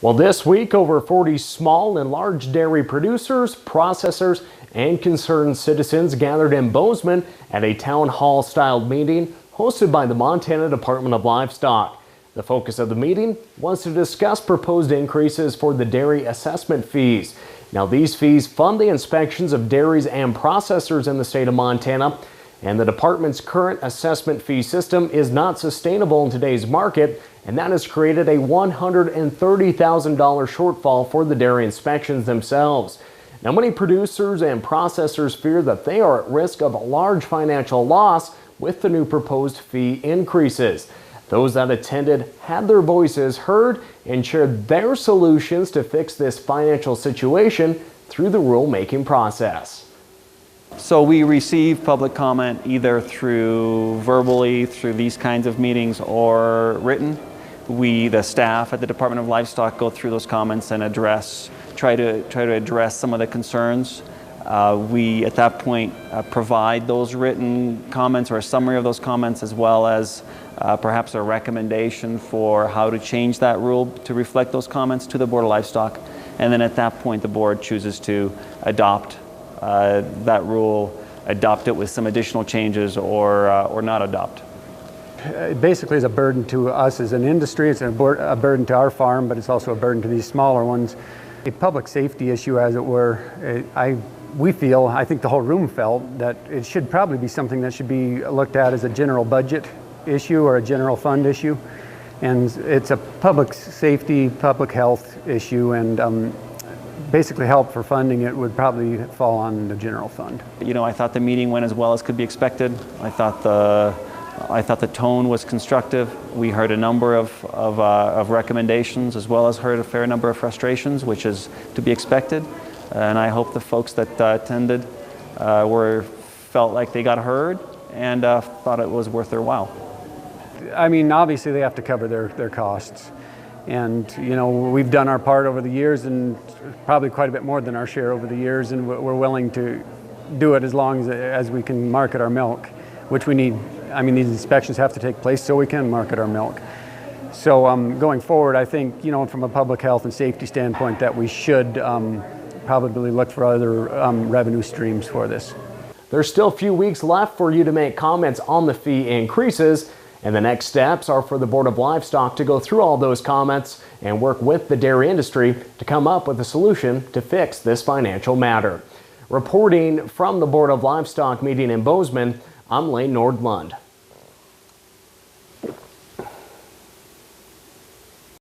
Well, this week, over 40 small and large dairy producers, processors, and concerned citizens gathered in Bozeman at a town hall styled meeting hosted by the Montana Department of Livestock. The focus of the meeting was to discuss proposed increases for the dairy assessment fees. Now, these fees fund the inspections of dairies and processors in the state of Montana, and the department's current assessment fee system is not sustainable in today's market, and that has created a $130,000 shortfall for the dairy inspections themselves. Now, many producers and processors fear that they are at risk of a large financial loss with the new proposed fee increases. Those that attended had their voices heard and shared their solutions to fix this financial situation through the rulemaking process. So we receive public comment either through verbally, through these kinds of meetings, or written. We, the staff at the Department of Livestock, go through those comments and try to address some of the concerns. We, at that point, provide those written comments or a summary of those comments, as well as perhaps a recommendation for how to change that rule to reflect those comments to the Board of Livestock. And then at that point, the board chooses to adopt that rule, adopt it with some additional changes, or not adopt. It basically is a burden to us as an industry. It's a burden to our farm, but it's also a burden to these smaller ones. A public safety issue, as it were. I think the whole room felt that it should probably be something that should be looked at as a general budget issue or a general fund issue. And it's a public safety, public health issue, and basically help for funding it would probably fall on the general fund. You know, I thought the meeting went as well as could be expected. I thought the tone was constructive. We heard a number of recommendations, as well as heard a fair number of frustrations, which is to be expected. And I hope the folks that attended felt like they got heard and thought it was worth their while. I mean, obviously they have to cover their costs. And, you know, we've done our part over the years, and probably quite a bit more than our share over the years, and we're willing to do it as long as we can market our milk, which we need. I mean, these inspections have to take place so we can market our milk. So going forward, I think, you know, from a public health and safety standpoint, that we should probably look for other revenue streams for this. There's still a few weeks left for you to make comments on the fee increases, and the next steps are for the Board of Livestock to go through all those comments and work with the dairy industry to come up with a solution to fix this financial matter. Reporting from the Board of Livestock meeting in Bozeman, I'm Lane Nordlund.